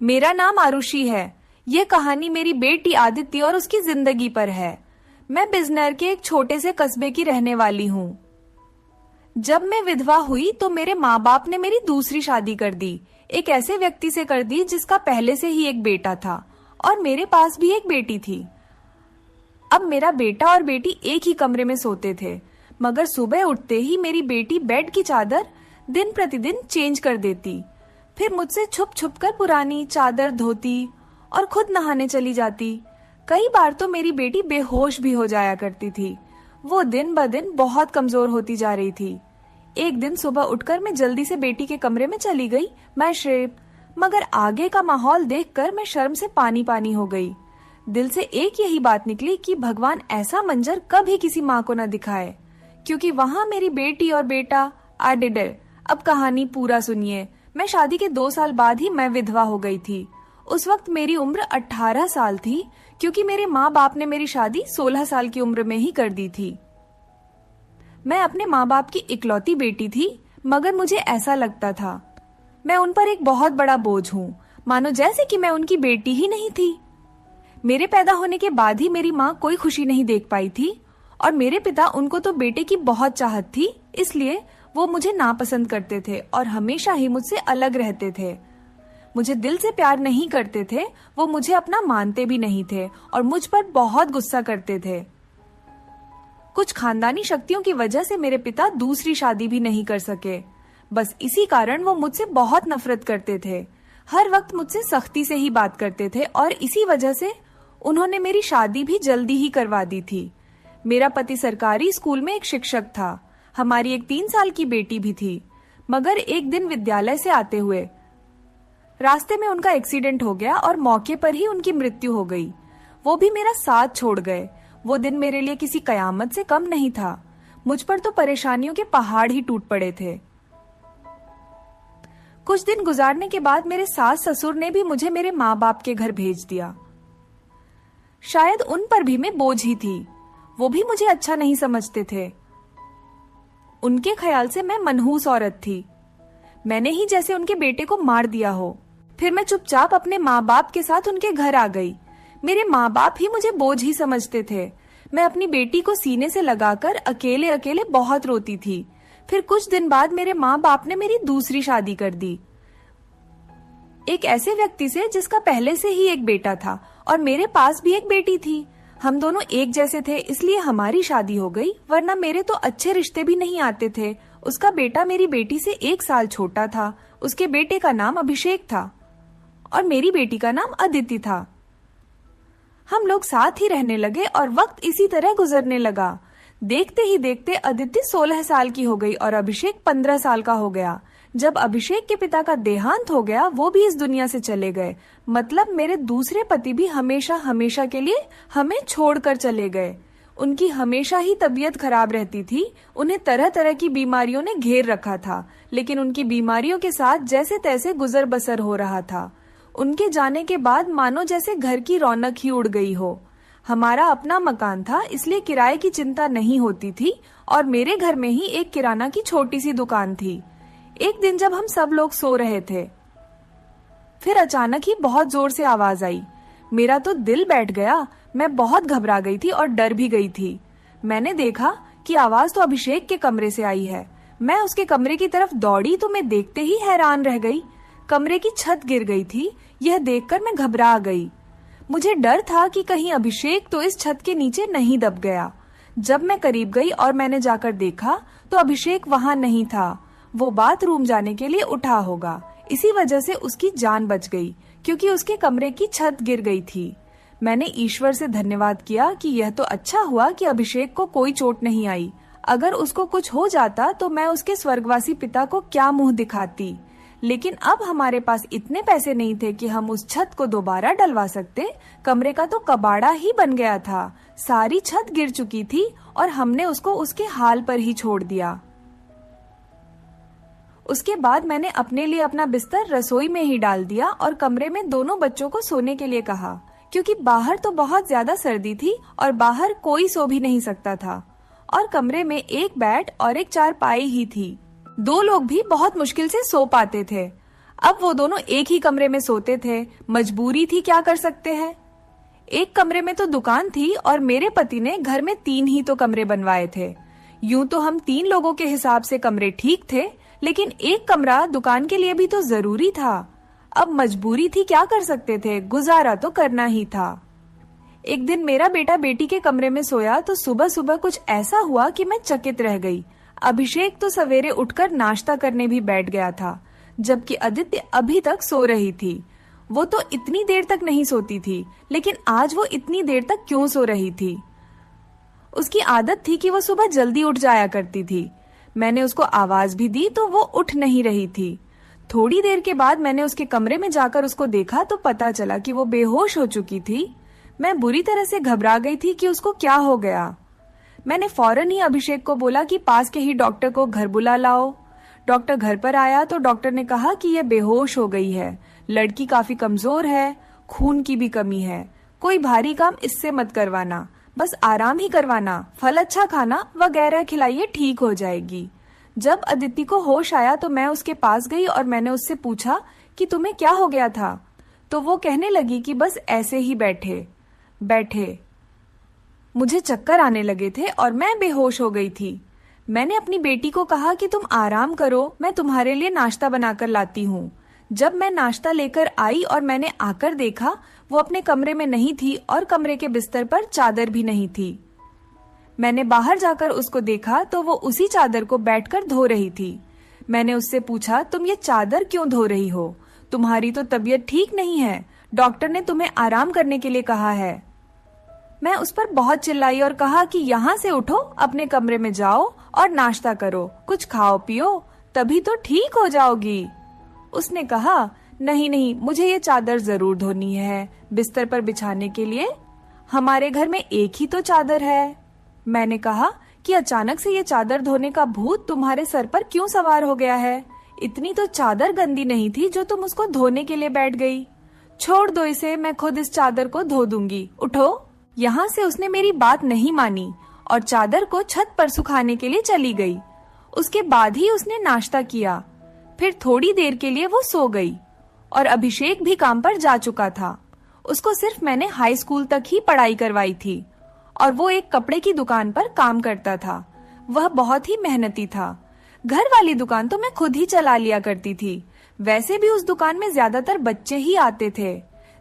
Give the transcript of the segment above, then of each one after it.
मेरा नाम आरुषि है। ये कहानी मेरी बेटी आदित्य और उसकी जिंदगी पर है। मैं बिजनौर के एक छोटे से कस्बे की रहने वाली हूँ। जब मैं विधवा हुई तो मेरे माँ बाप ने मेरी दूसरी शादी कर दी। एक ऐसे व्यक्ति से कर दी जिसका पहले से ही एक बेटा था और मेरे पास भी एक बेटी थी। अब मेरा बेटा और बेटी एक ही कमरे में सोते थे, मगर सुबह उठते ही मेरी बेटी बेड की चादर दिन प्रतिदिन चेंज कर देती, फिर मुझसे छुप छुप कर पुरानी चादर धोती और खुद नहाने चली जाती। कई बार तो मेरी बेटी बेहोश भी हो जाया करती थी। वो दिन ब दिन बहुत कमजोर होती जा रही थी। एक दिन सुबह उठकर मैं जल्दी से बेटी के कमरे में चली गई, मैं श्रेप, मगर आगे का माहौल देखकर मैं शर्म से पानी पानी हो गई। दिल से एक यही बात निकली कि भगवान ऐसा मंजर कभी किसी माँ को न दिखाए, क्योंकि वहां मेरी बेटी और बेटा आडिडे। अब कहानी पूरा सुनिए। मैं शादी के 2 साल बाद ही मैं विधवा हो गई थी। उस वक्त मेरी उम्र 18 साल थी, क्योंकि मेरे माँ बाप ने मेरी शादी 16 साल की उम्र में ही कर दी थी। मैं अपने माँ बाप की इकलौती बेटी थी, मगर मुझे ऐसा लगता था मैं उन पर एक बहुत बड़ा बोझ हूँ, मानो जैसे कि मैं उनकी बेटी ही नहीं थी। मेरे पैदा होने के बाद ही मेरी माँ कोई खुशी नहीं देख पाई थी और मेरे पिता, उनको तो बेटे की बहुत चाहत थी, इसलिए वो मुझे नापसंद करते थे और हमेशा ही मुझसे अलग रहते थे। मुझे दिल से प्यार नहीं करते थे, वो मुझे अपना मानते भी नहीं थे और मुझ पर बहुत गुस्सा करते थे। कुछ खानदानी शक्तियों की वजह से मेरे पिता दूसरी शादी भी नहीं कर सके। बस इसी कारण वो मुझसे बहुत नफरत करते थे। हर वक्त मुझसे सख्ती से ही बात करते थे और इसी वजह से उन्होंने मेरी शादी भी जल्दी ही करवा दी थी। मेरा पति सरकारी स्कूल में एक शिक्षक था। हमारी एक 3 साल की बेटी भी थी, मगर एक दिन विद्यालय से आते हुए रास्ते में उनका एक्सीडेंट हो गया और मौके पर ही उनकी मृत्यु हो गई। वो भी मेरा साथ छोड़ गए। वो दिन मेरे लिए किसी कयामत से कम नहीं था। मुझ पर तो परेशानियों के पहाड़ ही टूट पड़े थे। कुछ दिन गुजारने के बाद मेरे सास ससुर ने भी मुझे मेरे माँ बाप के घर भेज दिया। शायद उन पर भी मैं बोझ ही थी। वो भी मुझे अच्छा नहीं समझते थे। उनके ख्याल से मैं मनहूस औरत थी। मैंने ही जैसे उनके बेटे को मार दिया हो। फिर मैं चुपचाप अपने माँ बाप के साथ उनके घर आ गई। मेरे माँ बाप ही मुझे बोझ ही समझते थे। मैं अपनी बेटी को सीने से लगाकर अकेले अकेले बहुत रोती थी। फिर कुछ दिन बाद मेरे माँ बाप ने मेरी दूसरी शादी कर दी, एक ऐसे व्यक्ति से जिसका पहले से ही एक बेटा था और मेरे पास भी एक बेटी थी। हम दोनों एक जैसे थे, इसलिए हमारी शादी हो गई, वरना मेरे तो अच्छे रिश्ते भी नहीं आते थे। उसका बेटा मेरी बेटी से 1 साल छोटा था। उसके बेटे का नाम अभिषेक था और मेरी बेटी का नाम अदिति था। हम लोग साथ ही रहने लगे और वक्त इसी तरह गुजरने लगा। देखते ही देखते अदिति 16 साल की हो गई और अभिषेक 15 साल का हो गया। जब अभिषेक के पिता का देहांत हो गया, वो भी इस दुनिया से चले गए। मतलब मेरे दूसरे पति भी हमेशा हमेशा के लिए हमें छोड़कर चले गए। उनकी हमेशा ही तबीयत खराब रहती थी। उन्हें तरह तरह की बीमारियों ने घेर रखा था, लेकिन उनकी बीमारियों के साथ जैसे तैसे गुजर बसर हो रहा था। उनके जाने के बाद मानो जैसे घर की रौनक ही उड़ गई हो। हमारा अपना मकान था, इसलिए किराए की चिंता नहीं होती थी और मेरे घर में ही एक किराना की छोटी सी दुकान थी। एक दिन जब हम सब लोग सो रहे थे, फिर अचानक ही बहुत जोर से आवाज आई। मेरा तो दिल बैठ गया। मैं बहुत घबरा गई थी और डर भी गई थी। मैंने देखा कि आवाज तो अभिषेक के कमरे से आई है। मैं उसके कमरे की तरफ दौड़ी तो मैं देखते ही हैरान रह गई। कमरे की छत गिर गई थी। यह देखकर मैं घबरा गई। मुझे डर था कि कहीं अभिषेक तो इस छत के नीचे नहीं दब गया। जब मैं करीब गई और मैंने जाकर देखा तो अभिषेक वहां नहीं था। वो बाथरूम जाने के लिए उठा होगा, इसी वजह से उसकी जान बच गई, क्योंकि उसके कमरे की छत गिर गई थी। मैंने ईश्वर से धन्यवाद किया कि यह तो अच्छा हुआ कि अभिषेक को कोई चोट नहीं आई। अगर उसको कुछ हो जाता तो मैं उसके स्वर्गवासी पिता को क्या मुंह दिखाती। लेकिन अब हमारे पास इतने पैसे नहीं थे कि हम उस छत को दोबारा डलवा सकते। कमरे का तो कबाड़ा ही बन गया था। सारी छत गिर चुकी थी और हमने उसको उसके हाल पर ही छोड़ दिया। उसके बाद मैंने अपने लिए अपना बिस्तर रसोई में ही डाल दिया और कमरे में दोनों बच्चों को सोने के लिए कहा, क्योंकि बाहर तो बहुत ज्यादा सर्दी थी और बाहर कोई सो भी नहीं सकता था और कमरे में एक बेड और एक चारपाई ही थी। 2 लोग भी बहुत मुश्किल से सो पाते थे। अब वो दोनों एक ही कमरे में सोते थे, मजबूरी थी, क्या कर सकते हैं। एक कमरे में तो दुकान थी और मेरे पति ने घर में 3 ही तो कमरे बनवाए थे। यूं तो हम 3 लोगों के हिसाब से कमरे ठीक थे, लेकिन एक कमरा दुकान के लिए भी तो जरूरी था। अब मजबूरी थी, क्या कर सकते थे, गुजारा तो करना ही था। एक दिन मेरा बेटा बेटी के कमरे में सोया तो सुबह सुबह कुछ ऐसा हुआ कि मैं चकित रह गई। अभिषेक तो सवेरे उठकर नाश्ता करने भी बैठ गया था, जबकि अदिति अभी तक सो रही थी। वो तो इतनी देर तक नहीं सोती थी, लेकिन आज वो इतनी देर तक क्यों सो रही थी? उसकी आदत थी कि वो सुबह जल्दी उठ जाया करती थी। मैंने उसको आवाज भी दी तो वो उठ नहीं रही थी। थोड़ी देर के बाद मैंने उसके कमरे में जाकर उसको देखा तो पता चला कि वो बेहोश हो चुकी थी। मैं बुरी तरह से घबरा गई थी कि उसको क्या हो गया। मैंने फौरन ही अभिषेक को बोला कि पास के ही डॉक्टर को घर बुला लाओ। डॉक्टर घर पर आया तो डॉक्टर ने कहा कि यह बेहोश हो गई है, लड़की काफी कमजोर है, खून की भी कमी है, कोई भारी काम इससे मत करवाना, बस आराम ही करवाना, फल अच्छा खाना वगैरह खिलाइए, ठीक हो जाएगी। जब अदिति को होश आया तो मैं उसके पास गई और मैंने उससे पूछा कि तुम्हें क्या हो गया था। तो वो कहने लगी कि बस ऐसे ही बैठे बैठे मुझे चक्कर आने लगे थे और मैं बेहोश हो गई थी। मैंने अपनी बेटी को कहा कि तुम आराम करो, मैं तुम्हारे लिए नाश्ता बनाकर लाती हूँ। जब मैं नाश्ता लेकर आई और मैंने आकर देखा, वो अपने कमरे में नहीं थी और कमरे के बिस्तर पर चादर भी नहीं थी। मैंने बाहर जाकर उसको देखा तो वो उसी चादर को बैठकर धो रही थी। मैंने उससे पूछा, तुम ये चादर क्यों धो रही हो? तुम्हारी तो तबीयत ठीक नहीं है, डॉक्टर ने तुम्हें आराम करने के लिए कहा है। मैं उस पर बहुत चिल्लाई और कहा कि यहाँ से उठो, अपने कमरे में जाओ और नाश्ता करो, कुछ खाओ पियो, तभी तो ठीक हो जाओगी। उसने कहा, नहीं नहीं, मुझे ये चादर जरूर धोनी है, बिस्तर पर बिछाने के लिए। हमारे घर में एक ही तो चादर है। मैंने कहा कि अचानक से ये चादर धोने का भूत तुम्हारे सर पर क्यों सवार हो गया है? इतनी तो चादर गंदी नहीं थी जो तुम उसको धोने के लिए बैठ गई। छोड़ दो इसे, मैं खुद इस चादर को धो दूंगी, उठो। यहाँ से उसने मेरी बात नहीं मानी और चादर को छत पर सुखाने के लिए चली गई। उसके बाद ही उसने नाश्ता किया। फिर थोड़ी देर के लिए वो सो गई और अभिषेक भी काम पर जा चुका था। उसको सिर्फ मैंने हाई स्कूल तक ही पढ़ाई करवाई थी और वो एक कपड़े की दुकान पर काम करता था। वह बहुत ही मेहनती था। घर वाली दुकान तो मैं खुद ही चला लिया करती थी। वैसे भी उस दुकान में ज्यादातर बच्चे ही आते थे।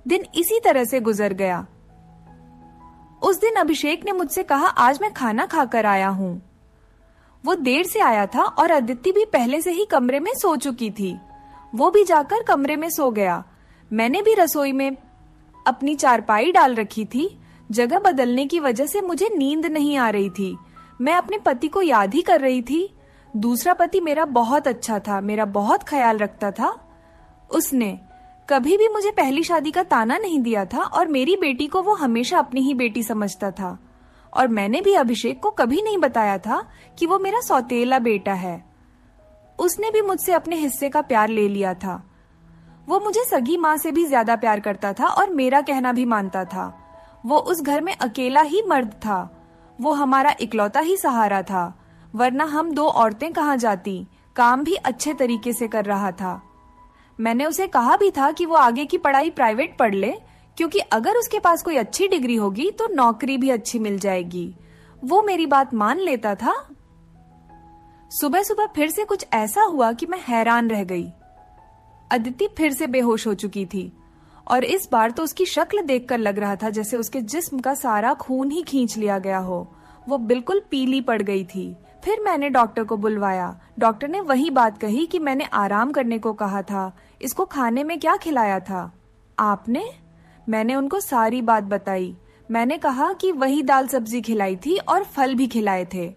दिन इसी तरह से गुजर गया। उस दिन अभिषेक ने मुझसे कहा, आज मैं खाना खाकर आया हूँ। वो देर से आया था और अदिति भी पहले से ही कमरे में सो चुकी थी। वो भी जाकर कमरे में सो गया। मैंने भी रसोई में अपनी चारपाई डाल रखी थी। जगह बदलने की वजह से मुझे नींद नहीं आ रही थी। मैं अपने पति को याद ही कर रही थी। दूसरा पति मेरा बहुत अच्छा था, मेरा बहुत ख्याल रखता था। उसने कभी भी मुझे पहली शादी का ताना नहीं दिया था और मेरी बेटी को वो हमेशा अपनी ही बेटी समझता था। और मैंने भी अभिषेक को कभी नहीं बताया था कि वो मेरा सौतेला बेटा है। उसने भी मुझसे अपने हिस्से का प्यार ले लिया था। वो मुझे सगी माँ से भी ज्यादा प्यार करता था और मेरा कहना भी मानता था। वो उस घर में अकेला ही मर्द था। वो हमारा इकलौता ही सहारा था, वरना हम 2 औरतें कहाँ जाती। काम भी अच्छे तरीके से कर रहा था। मैंने उसे कहा भी था कि वो आगे की पढ़ाई प्राइवेट पढ़ ले, क्योंकि अगर उसके पास कोई अच्छी डिग्री होगी तो नौकरी भी अच्छी मिल जाएगी। वो मेरी बात मान लेता था। सुबह सुबह फिर से कुछ ऐसा हुआ कि मैं हैरान रह गई। अदिति फिर से बेहोश हो चुकी थी और इस बार तो उसकी शक्ल देखकर लग रहा था जैसे उसके जिस्म का सारा खून ही खींच लिया गया हो। वो बिल्कुल पीली पड़ गई थी। फिर मैंने डॉक्टर को बुलवाया। डॉक्टर ने वही बात कही कि मैंने आराम करने को कहा था। इसको खाने में क्या खिलाया था आपने? मैंने उनको सारी बात बताई। मैंने कहा कि वही दाल सब्जी खिलाई थी और फल भी खिलाए थे।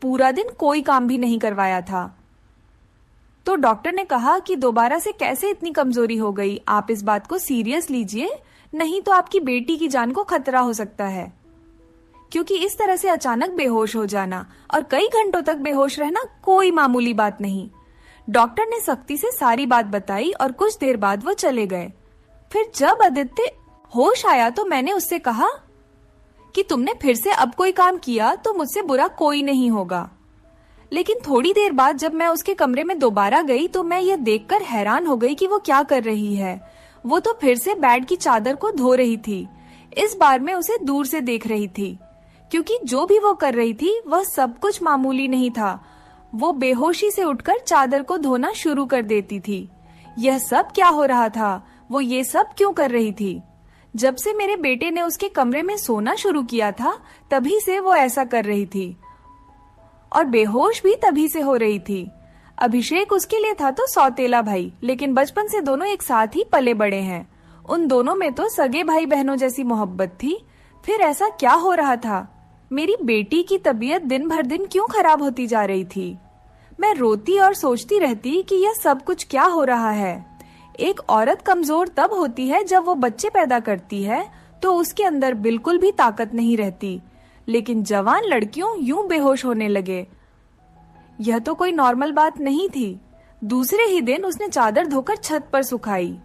पूरा दिन कोई काम भी नहीं करवाया था। तो डॉक्टर ने कहा कि दोबारा से कैसे इतनी कमजोरी हो गई, आप इस बात को सीरियस लीजिए, नहीं तो आपकी बेटी की जान को खतरा हो सकता है। क्योंकि इस तरह से अचानक बेहोश हो जाना और कई घंटों तक बेहोश रहना कोई मामूली बात नहीं। डॉक्टर ने सख्ती से सारी बात बताई और कुछ देर बाद वो चले गए। फिर जब आदित्य होश आया तो मैंने उससे कहा कि तुमने फिर से अब कोई काम किया तो मुझसे बुरा कोई नहीं होगा। लेकिन थोड़ी देर बाद जब मैं उसके कमरे में दोबारा गई तो मैं यह देखकर हैरान हो गई कि वो क्या कर रही है। वो तो फिर से बेड की चादर को धो रही थी। इस बार मैं उसे दूर से देख रही थी, क्योंकि जो भी वो कर रही थी वह सब कुछ मामूली नहीं था। वो बेहोशी से उठकर चादर को धोना शुरू कर देती थी। यह सब क्या हो रहा था? वो ये सब क्यों कर रही थी? जब से मेरे बेटे ने उसके कमरे में सोना शुरू किया था, तभी से वो ऐसा कर रही थी, और बेहोश भी तभी से हो रही थी। अभिषेक उसके लिए था तो सौतेला भाई, लेकिन बचपन से दोनों एक साथ ही पले बड़े हैं। उन दोनों में तो सगे भाई बहनों जैसी मोहब्बत थी। फिर ऐसा क्या हो रहा था? मेरी बेटी की तबीयत दिन भर दिन क्यों खराब होती जा रही थी? मैं रोती और सोचती रहती कि यह सब कुछ क्या हो रहा है। एक औरत कमजोर तब होती है जब वो बच्चे पैदा करती है तो उसके अंदर बिल्कुल भी ताकत नहीं रहती, लेकिन जवान लड़कियों यूं बेहोश होने लगे। यह तो कोई नॉर्मल बात नहीं थी। दूसरे ही दिन उसने चादर धोकर छत पर सुखाई।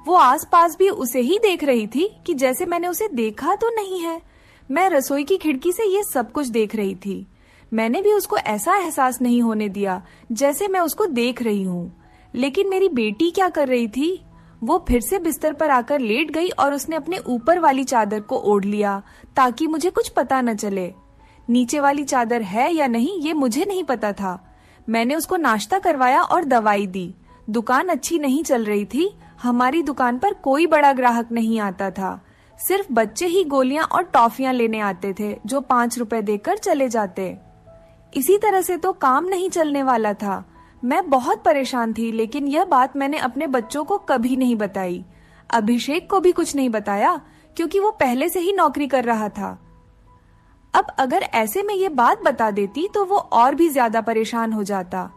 वो आसपास भी उसे ही देख रही थी कि जैसे मैंने उसे देखा तो नहीं है। मैं रसोई की खिड़की से ये सब कुछ देख रही थी। मैंने भी उसको ऐसा एहसास नहीं होने दिया जैसे मैं उसको देख रही हूँ। लेकिन मेरी बेटी क्या कर रही थी? वो फिर से बिस्तर पर आकर लेट गई और उसने अपने ऊपर वाली चादर को ओढ़ लिया ताकि मुझे कुछ पता न चले। नीचे वाली चादर है या नहीं ये मुझे नहीं पता था। मैंने उसको नाश्ता करवाया और दवाई दी। दुकान अच्छी नहीं चल रही थी। हमारी दुकान पर कोई बड़ा ग्राहक नहीं आता था। सिर्फ बच्चे ही गोलियां और टॉफियां लेने आते थे जो 5 रुपए देकर चले जाते। इसी तरह से तो काम नहीं चलने वाला था। मैं बहुत परेशान थी, लेकिन यह बात मैंने अपने बच्चों को कभी नहीं बताई। अभिषेक को भी कुछ नहीं बताया क्योंकि वो पहले से ही नौकरी कर रहा था। अब अगर ऐसे में ये बात बता देती तो वो और भी ज्यादा परेशान हो जाता।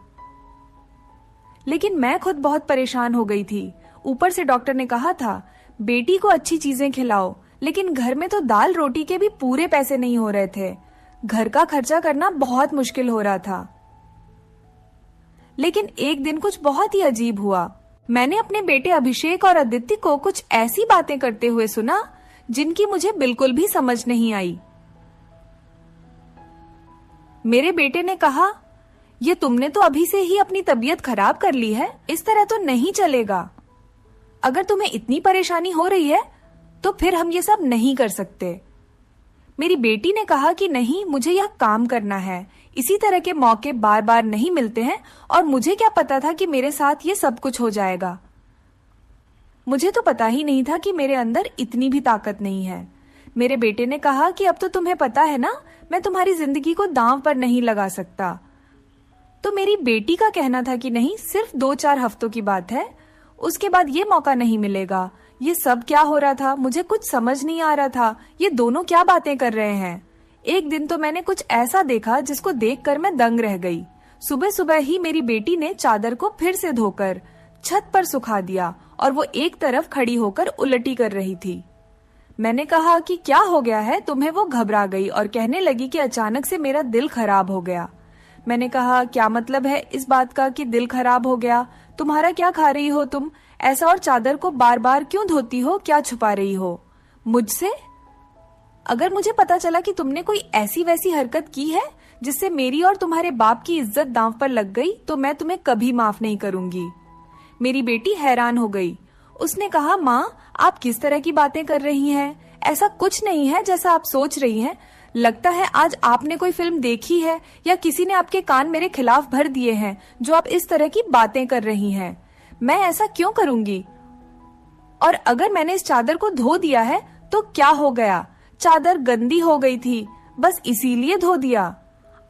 लेकिन मैं खुद बहुत परेशान हो गई थी। ऊपर से डॉक्टर ने कहा था बेटी को अच्छी चीजें खिलाओ, लेकिन घर में तो दाल रोटी के भी पूरे पैसे नहीं हो रहे थे। घर का खर्चा करना बहुत मुश्किल हो रहा था। लेकिन एक दिन कुछ बहुत ही अजीब हुआ। मैंने अपने बेटे अभिषेक और आदित्य को कुछ ऐसी बातें करते हुए सुना जिनकी मुझे बिल्कुल भी समझ नहीं आई। मेरे बेटे ने कहा, ये तुमने तो अभी से ही अपनी तबीयत खराब कर ली है, इस तरह तो नहीं चलेगा। अगर तुम्हें इतनी परेशानी हो रही है तो फिर हम ये सब नहीं कर सकते। मेरी बेटी ने कहा कि नहीं, मुझे यह काम करना है। इसी तरह के मौके बार बार नहीं मिलते हैं और मुझे क्या पता था कि मेरे साथ ये सब कुछ हो जाएगा। मुझे तो पता ही नहीं था कि मेरे अंदर इतनी भी ताकत नहीं है। मेरे बेटे ने कहा कि अब तो तुम्हें पता है ना, मैं तुम्हारी जिंदगी को दांव पर नहीं लगा सकता। तो मेरी बेटी का कहना था कि नहीं, सिर्फ 2-4 हफ्तों की बात है, उसके बाद ये मौका नहीं मिलेगा। ये सब क्या हो रहा था? मुझे कुछ समझ नहीं आ रहा था। ये दोनों क्या बातें कर रहे हैं? एक दिन तो मैंने कुछ ऐसा देखा जिसको देखकर मैं दंग रह गई। सुबह सुबह ही मेरी बेटी ने चादर को फिर से धोकर छत पर सुखा दिया और वो एक तरफ खड़ी होकर उलटी कर रही थी। मैंने कहा कि क्या हो गया है तुम्हें? वो घबरा गई और कहने लगी कि अचानक से मेरा दिल खराब हो गया। मैंने कहा, क्या मतलब है इस बात का कि दिल खराब हो गया? तुम्हारा क्या खा रही हो तुम ऐसा, और चादर को बार बार क्यों धोती हो? क्या छुपा रही हो मुझसे? अगर मुझे पता चला कि तुमने कोई ऐसी वैसी हरकत की है जिससे मेरी और तुम्हारे बाप की इज्जत दांव पर लग गई तो मैं तुम्हें कभी माफ नहीं करूंगी। मेरी बेटी हैरान हो गई। उसने कहा, माँ आप किस तरह की बातें कर रही हैं? ऐसा कुछ नहीं है जैसा आप सोच रही हैं। लगता है आज आपने कोई फिल्म देखी है या किसी ने आपके कान मेरे खिलाफ भर दिए हैं जो आप इस तरह की बातें कर रही हैं। मैं ऐसा क्यों करूंगी? और अगर मैंने इस चादर को धो दिया है तो क्या हो गया? चादर गंदी हो गई थी, बस इसीलिए धो दिया।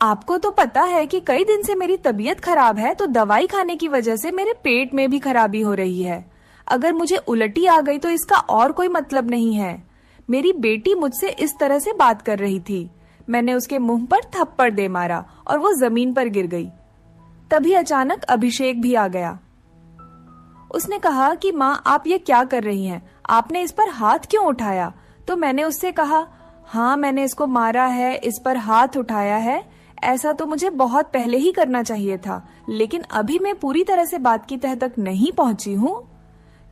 आपको तो पता है कि कई दिन से मेरी तबीयत खराब है, तो दवाई खाने की वजह से मेरे पेट में भी खराबी हो रही है। अगर मुझे उल्टी आ गई तो इसका और कोई मतलब नहीं है। मेरी बेटी मुझसे इस तरह से बात कर रही थी। मैंने उसके मुंह पर थप्पड़ दे मारा और वो जमीन पर गिर गई। तभी अचानक अभिषेक भी आ गया। उसने कहा कि माँ आप ये क्या कर रही हैं? आपने इस पर हाथ क्यों उठाया? तो मैंने उससे कहा, हाँ मैंने इसको मारा है, इस पर हाथ उठाया है। ऐसा तो मुझे बहुत पहले ही करना चाहिए था, लेकिन अभी मैं पूरी तरह से बात की तह तक नहीं पहुंची हूँ।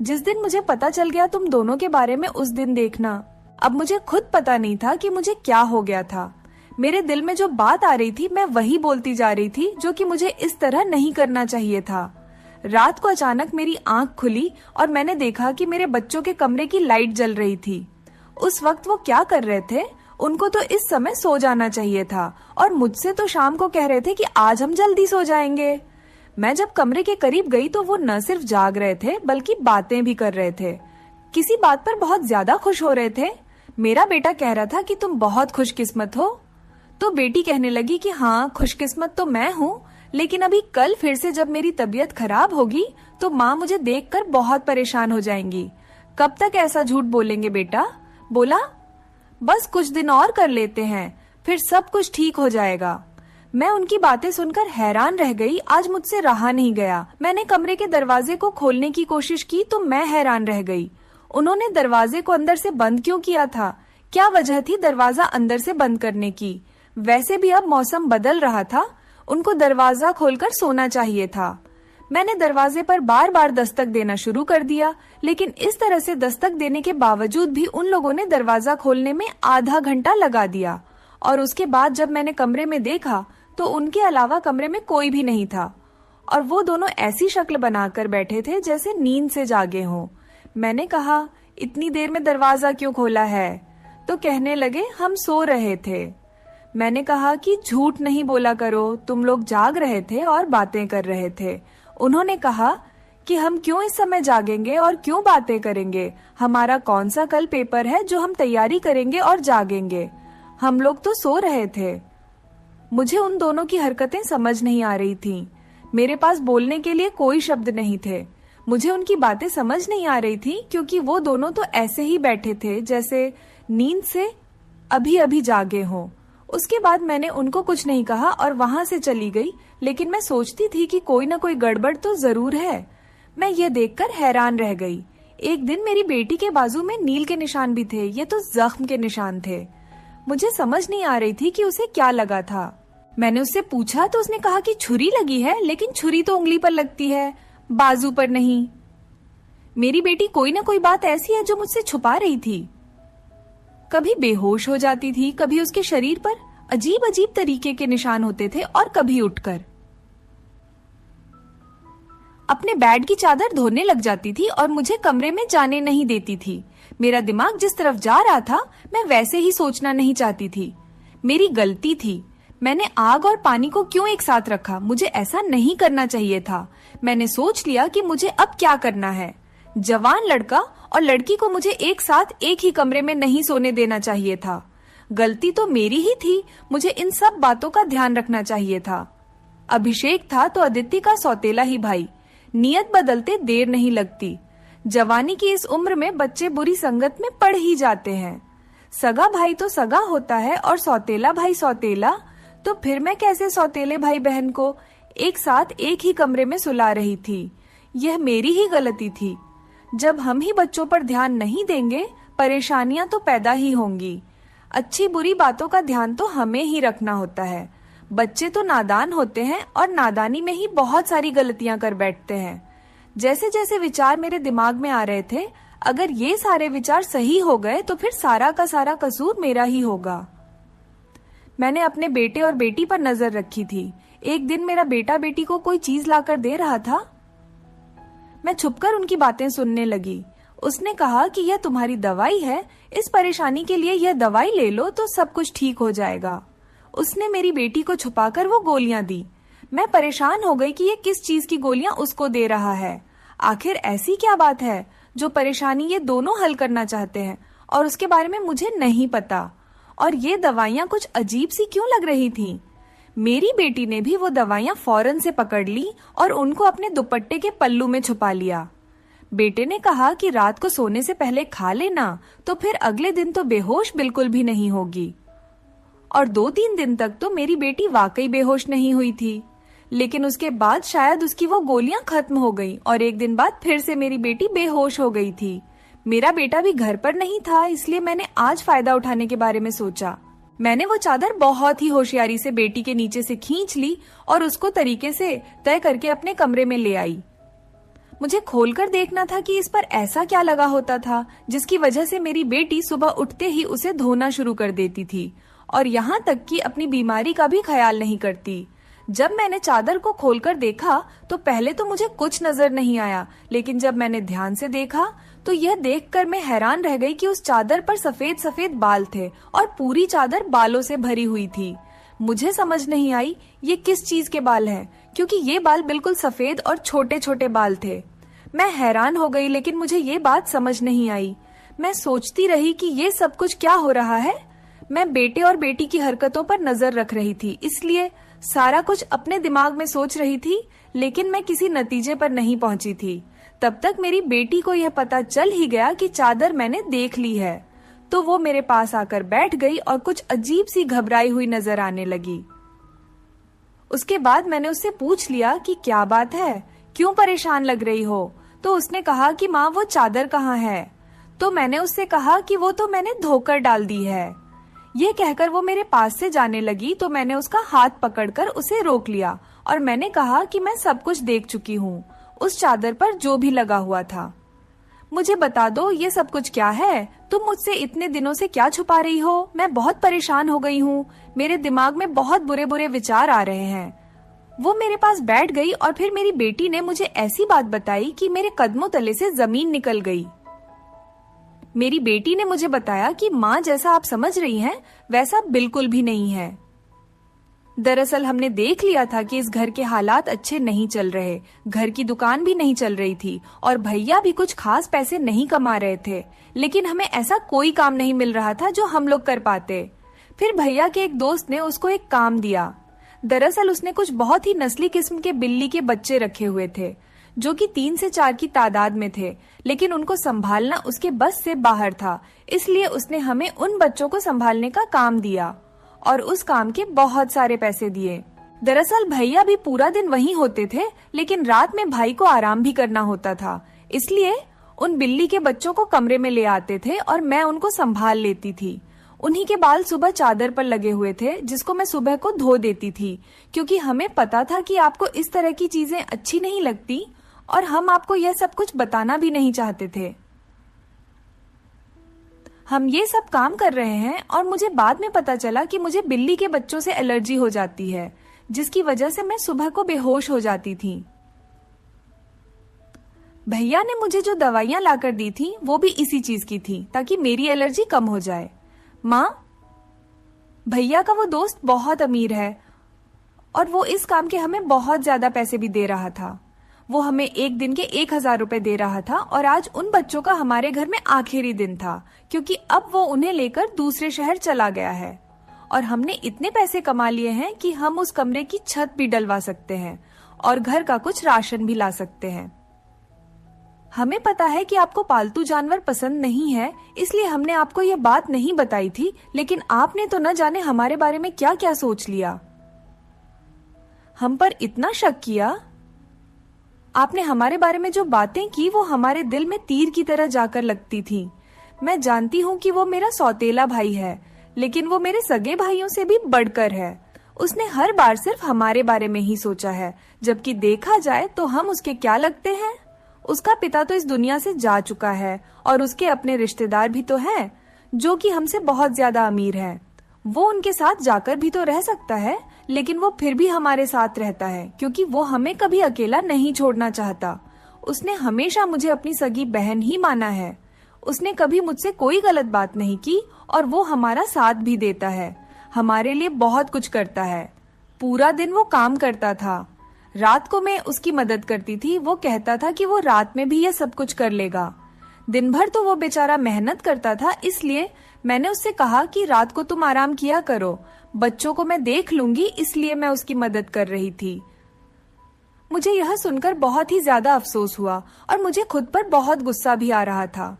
जिस दिन मुझे पता चल गया तुम दोनों के बारे में, उस दिन देखना। अब मुझे खुद पता नहीं था कि मुझे क्या हो गया था। मेरे दिल में जो बात आ रही थी मैं वही बोलती जा रही थी, जो कि मुझे इस तरह नहीं करना चाहिए था। रात को अचानक मेरी आंख खुली और मैंने देखा कि मेरे बच्चों के कमरे की लाइट जल रही थी। उस वक्त वो क्या कर रहे थे? उनको तो इस समय सो जाना चाहिए था और मुझसे तो शाम को कह रहे थे कि आज हम जल्दी सो जाएंगे। मैं जब कमरे के करीब गई तो वो न सिर्फ जाग रहे थे बल्कि बातें भी कर रहे थे। किसी बात पर बहुत ज्यादा खुश हो रहे थे। मेरा बेटा कह रहा था कि तुम बहुत खुशकिस्मत हो। तो बेटी कहने लगी कि हाँ, खुशकिस्मत तो मैं हूँ, लेकिन अभी कल फिर से जब मेरी तबीयत खराब होगी तो माँ मुझे देखकर बहुत परेशान हो जाएंगी। कब तक ऐसा झूठ बोलेंगे बेटा? बोला, बस कुछ दिन और कर लेते हैं, फिर सब कुछ ठीक हो जाएगा। मैं उनकी बातें सुनकर हैरान रह गई। आज मुझसे रहा नहीं गया। मैंने कमरे के दरवाजे को खोलने की कोशिश की तो मैं हैरान रह गई। उन्होंने दरवाजे को अंदर से बंद क्यों किया था? क्या वजह थी दरवाजा अंदर से बंद करने की? वैसे भी अब मौसम बदल रहा था, उनको दरवाजा खोलकर सोना चाहिए था। मैंने दरवाजे पर बार बार दस्तक देना शुरू कर दिया, लेकिन इस तरह से दस्तक देने के बावजूद भी उन लोगों ने दरवाजा खोलने में आधा घंटा लगा दिया। और उसके बाद जब मैंने कमरे में देखा तो उनके अलावा कमरे में कोई भी नहीं था और वो दोनों ऐसी शक्ल बनाकर बैठे थे जैसे नींद से जागे हों। मैंने कहा, इतनी देर में दरवाजा क्यों खोला है? तो कहने लगे, हम सो रहे थे। मैंने कहा कि झूठ नहीं बोला करो, तुम लोग जाग रहे थे और बातें कर रहे थे। उन्होंने कहा कि हम क्यों इस समय जागेंगे और क्यों बातें करेंगे? हमारा कौन सा कल पेपर है जो हम तैयारी करेंगे और जागेंगे? हम लोग तो सो रहे थे। मुझे उन दोनों की हरकतें समझ नहीं आ रही थीं। मेरे पास बोलने के लिए कोई शब्द नहीं थे। मुझे उनकी बातें समझ नहीं आ रही थी क्योंकि वो दोनों तो ऐसे ही बैठे थे जैसे नींद से अभी अभी जागे हों। उसके बाद मैंने उनको कुछ नहीं कहा और वहां से चली गई, लेकिन मैं सोचती थी कि कोई ना कोई गड़बड़ तो जरूर है। मैं ये देखकर हैरान रह गई। एक दिन मेरी बेटी के बाजू में नील के निशान भी थे। ये तो जख्म के निशान थे। मुझे समझ नहीं आ रही थी कि उसे क्या लगा था। मैंने उससे पूछा तो उसने कहा कि छुरी लगी है, लेकिन छुरी तो उंगली पर लगती है, बाजू पर नहीं। मेरी बेटी कोई ना कोई बात ऐसी है जो मुझसे छुपा रही थी। कभी बेहोश हो जाती थी, कभी उसके शरीर पर अजीब अजीब तरीके के निशान होते थे और कभी उठकर अपने बेड की चादर धोने लग जाती थी और मुझे कमरे में जाने नहीं देती थी। मेरा दिमाग जिस तरफ जा रहा था मैं वैसे ही सोचना नहीं चाहती थी। मेरी गलती थी। मैंने आग और पानी को क्यों एक साथ रखा? मुझे ऐसा नहीं करना चाहिए था। मैंने सोच लिया कि मुझे अब क्या करना है। जवान लड़का और लड़की को मुझे एक साथ एक ही कमरे में नहीं सोने देना चाहिए था। गलती तो मेरी ही थी। मुझे इन सब बातों का ध्यान रखना चाहिए था। अभिषेक था तो अदिति का सौतेला ही भाई। नियत बदलते देर नहीं लगती। जवानी की इस उम्र में बच्चे बुरी संगत में पड़ ही जाते हैं। सगा भाई तो सगा होता है और सौतेला भाई सौतेला। तो फिर मैं कैसे सौतेले भाई बहन को एक साथ एक ही कमरे में सुला रही थी? यह मेरी ही गलती थी। जब हम ही बच्चों पर ध्यान नहीं देंगे, परेशानियां तो पैदा ही होंगी। अच्छी बुरी बातों का ध्यान तो हमें ही रखना होता है। बच्चे तो नादान होते हैं और नादानी में ही बहुत सारी गलतियां कर बैठते हैं। जैसे जैसे विचार मेरे दिमाग में आ रहे थे, अगर ये सारे विचार सही हो गए तो फिर सारा का सारा कसूर मेरा ही होगा। मैंने अपने बेटे और बेटी पर नजर रखी थी। एक दिन मेरा बेटा बेटी को कोई चीज लाकर दे रहा था। मैं छुपकर उनकी बातें सुनने लगी। उसने कहा कि यह तुम्हारी दवाई है, इस परेशानी के लिए यह दवाई ले लो तो सब कुछ ठीक हो जाएगा। उसने मेरी बेटी को छुपाकर वो गोलियां दी। मैं परेशान हो गई कि ये किस चीज की गोलियां उसको दे रहा है। आखिर ऐसी क्या बात है जो परेशानी ये दोनों हल करना चाहते हैं और उसके बारे में मुझे नहीं पता। और ये दवाइयां कुछ अजीब सी क्यों लग रही थी? मेरी बेटी ने भी वो दवाइयां फौरन से पकड़ ली और उनको अपने दुपट्टे के पल्लू में छुपा लिया। बेटे ने कहा कि रात को सोने से पहले खा लेना, तो फिर अगले दिन तो बेहोश बिल्कुल भी नहीं होगी। और 2-3 दिन तक तो मेरी बेटी वाकई बेहोश नहीं हुई थी, लेकिन उसके बाद शायद उसकी वो गोलियां खत्म हो गई और एक दिन बाद फिर से मेरी बेटी बेहोश हो गई थी। मेरा बेटा भी घर पर नहीं था, इसलिए मैंने आज फायदा उठाने के बारे में सोचा। मैंने वो चादर बहुत ही होशियारी से बेटी के नीचे से खींच ली और उसको तरीके से तय करके अपने कमरे में ले आई। मुझे खोलकर देखना था कि इस पर ऐसा क्या लगा होता था जिसकी वजह से मेरी बेटी सुबह उठते ही उसे धोना शुरू कर देती थी और यहाँ तक कि अपनी बीमारी का भी ख्याल नहीं करती। जब मैंने चादर को खोलकर देखा तो पहले तो मुझे कुछ नजर नहीं आया, लेकिन जब मैंने ध्यान से देखा तो यह देखकर मैं हैरान रह गई कि उस चादर पर सफेद सफेद बाल थे और पूरी चादर बालों से भरी हुई थी। मुझे समझ नहीं आई ये किस चीज के बाल हैं, क्योंकि ये बाल बिल्कुल सफेद और छोटे छोटे बाल थे। मैं हैरान हो गई, लेकिन मुझे ये बात समझ नहीं आई। मैं सोचती रही कि ये सब कुछ क्या हो रहा है। मैं बेटे और बेटी की हरकतों पर नजर रख रही थी, इसलिए सारा कुछ अपने दिमाग में सोच रही थी, लेकिन मैं किसी नतीजे पर नहीं पहुंची थी। तब तक मेरी बेटी को यह पता चल ही गया कि चादर मैंने देख ली है, तो वो मेरे पास आकर बैठ गई और कुछ अजीब सी घबराई हुई नजर आने लगी। उसके बाद मैंने उससे पूछ लिया कि क्या बात है, क्यों परेशान लग रही हो? तो उसने कहा कि माँ वो चादर कहाँ है? तो मैंने उससे कहा कि वो तो मैंने धोकर डाल दी है। ये कहकर वो मेरे पास से जाने लगी, तो मैंने उसका हाथ पकड़कर उसे रोक लिया और मैंने कहा कि मैं सब कुछ देख चुकी हूँ, उस चादर पर जो भी लगा हुआ था। मुझे बता दो ये सब कुछ क्या है? तुम मुझसे इतने दिनों से क्या छुपा रही हो? मैं बहुत परेशान हो गई हूँ, मेरे दिमाग में बहुत बुरे बुरे विचार आ रहे हैं। वो मेरे पास बैठ गई और फिर मेरी बेटी ने मुझे ऐसी बात बताई कि मेरे कदमों तले से जमीन निकल गई। मेरी बेटी ने मुझे बताया कि माँ जैसा आप समझ रही हैं वैसा बिल्कुल भी नहीं है। दरअसल हमने देख लिया था कि इस घर के हालात अच्छे नहीं चल रहे, घर की दुकान भी नहीं चल रही थी और भैया भी कुछ खास पैसे नहीं कमा रहे थे, लेकिन हमें ऐसा कोई काम नहीं मिल रहा था जो हम लोग कर पाते। फिर भैया के एक दोस्त ने उसको एक काम दिया। दरअसल उसने कुछ बहुत ही नस्ली किस्म के बिल्ली के बच्चे रखे हुए थे, जो कि 3 से 4 की तादाद में थे, लेकिन उनको संभालना उसके बस से बाहर था। इसलिए उसने हमें उन बच्चों को संभालने का काम दिया और उस काम के बहुत सारे पैसे दिए। दरअसल भैया भी पूरा दिन वहीं होते थे, लेकिन रात में भाई को आराम भी करना होता था, इसलिए उन बिल्ली के बच्चों को कमरे में ले आते थे और मैं उनको संभाल लेती थी। उन्हीं के बाल सुबह चादर पर लगे हुए थे, जिसको मैं सुबह को धो देती थी, क्योंकि हमें पता था कि आपको इस तरह की चीजें अच्छी नहीं लगती और हम आपको यह सब कुछ बताना भी नहीं चाहते थे। हम ये सब काम कर रहे हैं और मुझे बाद में पता चला कि मुझे बिल्ली के बच्चों से एलर्जी हो जाती है, जिसकी वजह से मैं सुबह को बेहोश हो जाती थी। भैया ने मुझे जो दवाइयां लाकर दी थी वो भी इसी चीज की थी, ताकि मेरी एलर्जी कम हो जाए। माँ, भैया का वो दोस्त बहुत अमीर है और वो इस काम के हमें बहुत ज्यादा पैसे भी दे रहा था। वो हमें एक दिन के 1000 रुपए दे रहा था और आज उन बच्चों का हमारे घर में आखिरी दिन था, क्योंकि अब वो उन्हें लेकर दूसरे शहर चला गया है और हमने इतने पैसे कमा लिए हैं कि हम उस कमरे की छत भी डलवा सकते हैं और घर का कुछ राशन भी ला सकते हैं। हमें पता है कि आपको पालतू जानवर पसंद नहीं है, इसलिए हमने आपको ये बात नहीं बताई थी, लेकिन आपने तो न जाने हमारे बारे में क्या क्या सोच लिया। हम पर इतना शक किया। आपने हमारे बारे में जो बातें की वो हमारे दिल में तीर की तरह जाकर लगती थी। मैं जानती हूँ कि वो मेरा सौतेला भाई है, लेकिन वो मेरे सगे भाइयों से भी बढ़कर है। उसने हर बार सिर्फ हमारे बारे में ही सोचा है, जबकि देखा जाए तो हम उसके क्या लगते हैं। उसका पिता तो इस दुनिया से जा चुका है और उसके अपने रिश्तेदार भी तो हैं, जो कि हमसे बहुत ज्यादा अमीर हैं। वो उनके साथ जाकर भी तो रह सकता है, लेकिन वो फिर भी हमारे साथ रहता है, क्योंकि वो हमें कभी अकेला नहीं छोड़ना चाहता। उसने हमेशा मुझे अपनी सगी बहन ही माना है। उसने कभी मुझसे कोई गलत बात नहीं की और वो हमारा साथ भी देता है, हमारे लिए बहुत कुछ करता है। पूरा दिन वो काम करता था, रात को मैं उसकी मदद करती थी। वो कहता था कि वो रात में भी ये सब कुछ कर लेगा। दिन भर तो वो बेचारा मेहनत करता था, इसलिए मैंने उससे कहा कि रात को तुम आराम किया करो, बच्चों को मैं देख लूंगी, इसलिए मैं उसकी मदद कर रही थी। मुझे यह सुनकर बहुत ही ज्यादा अफसोस हुआ और मुझे खुद पर बहुत गुस्सा भी आ रहा था।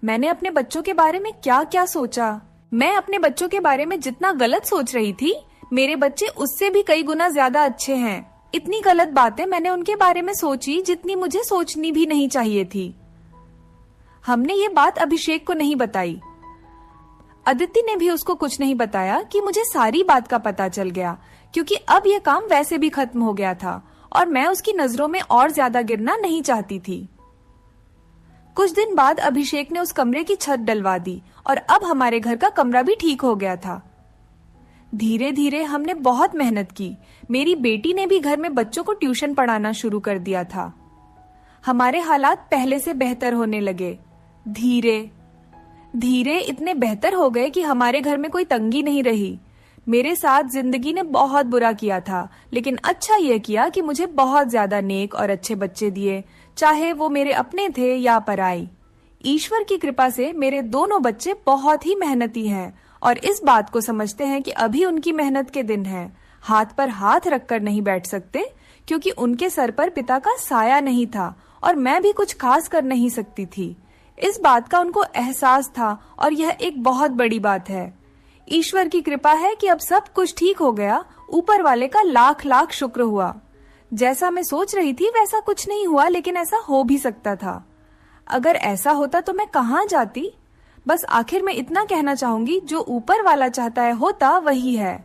मैंने अपने बच्चों के बारे में क्या क्या सोचा। मैं अपने बच्चों के बारे में जितना गलत सोच रही थी, मेरे बच्चे उससे भी कई गुना ज्यादा अच्छे हैं। इतनी गलत बातें मैंने उनके बारे में सोची जितनी मुझे सोचनी भी नहीं चाहिए थी। हमने ये बात अभिषेक को नहीं बताई। अदिति ने भी उसको कुछ नहीं बताया कि मुझे सारी बात का पता चल गया, क्योंकि अब यह काम वैसे भी खत्म हो गया था और मैं उसकी नजरों में और ज्यादा गिरना नहीं चाहती थी। कुछ दिन बाद अभिषेक ने उस कमरे की छत डलवा दी और अब हमारे घर का कमरा भी ठीक हो गया था। धीरे धीरे हमने बहुत मेहनत की। मेरी बेटी ने भी घर में बच्चों को ट्यूशन पढ़ाना शुरू कर दिया था। हमारे हालात पहले से बेहतर होने लगे। धीरे धीरे इतने बेहतर हो गए कि हमारे घर में कोई तंगी नहीं रही। मेरे साथ जिंदगी ने बहुत बुरा किया था, लेकिन अच्छा यह किया कि मुझे बहुत ज्यादा नेक और अच्छे बच्चे दिए, चाहे वो मेरे अपने थे या पराई। ईश्वर की कृपा से मेरे दोनों बच्चे बहुत ही मेहनती हैं और इस बात को समझते हैं कि अभी उनकी मेहनत के दिन हैं। हाथ पर हाथ रखकर नहीं बैठ सकते, क्योंकि उनके सर पर पिता का साया नहीं था और मैं भी कुछ खास कर नहीं सकती थी। इस बात का उनको एहसास था और यह एक बहुत बड़ी बात है। ईश्वर की कृपा है कि अब सब कुछ ठीक हो गया। ऊपर वाले का लाख लाख शुक्र हुआ। जैसा मैं सोच रही थी वैसा कुछ नहीं हुआ, लेकिन ऐसा हो भी सकता था। अगर ऐसा होता तो मैं कहाँ जाती। बस आखिर में इतना कहना चाहूंगी, जो ऊपर वाला चाहता है होता वही है।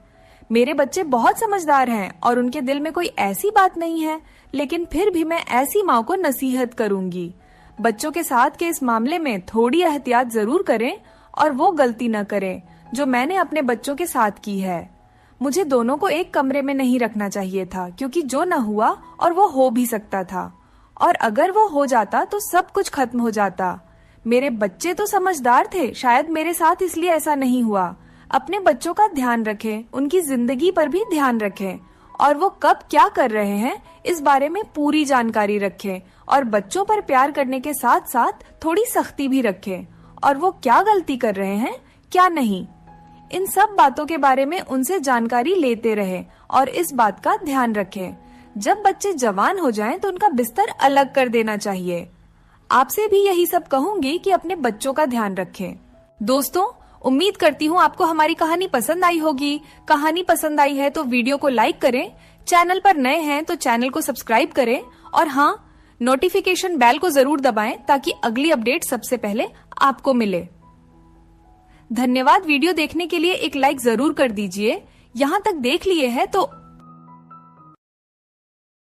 मेरे बच्चे बहुत समझदार हैं और उनके दिल में कोई ऐसी बात नहीं है, लेकिन फिर भी मैं ऐसी माँ को नसीहत करूंगी, बच्चों के साथ के इस मामले में थोड़ी एहतियात जरूर करें और वो गलती न करें जो मैंने अपने बच्चों के साथ की है। मुझे दोनों को एक कमरे में नहीं रखना चाहिए था, क्योंकि जो न हुआ और वो हो भी सकता था, और अगर वो हो जाता तो सब कुछ खत्म हो जाता। मेरे बच्चे तो समझदार थे, शायद मेरे साथ इसलिए ऐसा नहीं हुआ। अपने बच्चों का ध्यान रखें, उनकी जिंदगी पर भी ध्यान रखें और वो कब क्या कर रहे हैं इस बारे में पूरी जानकारी रखें, और बच्चों पर प्यार करने के साथ साथ थोड़ी सख्ती भी रखें, और वो क्या गलती कर रहे हैं क्या नहीं, इन सब बातों के बारे में उनसे जानकारी लेते रहें और इस बात का ध्यान रखें। जब बच्चे जवान हो जाएं तो उनका बिस्तर अलग कर देना चाहिए। आपसे भी यही सब कहूंगी कि अपने बच्चों का ध्यान रखें। दोस्तों, उम्मीद करती हूँ आपको हमारी कहानी पसंद आई होगी। कहानी पसंद आई है तो वीडियो को लाइक करें, चैनल पर नए हैं तो चैनल को सब्सक्राइब करें, और हाँ, नोटिफिकेशन बेल को जरूर दबाएं ताकि अगली अपडेट सबसे पहले आपको मिले। धन्यवाद। वीडियो देखने के लिए एक लाइक जरूर कर दीजिए। यहाँ तक देख लिए है तो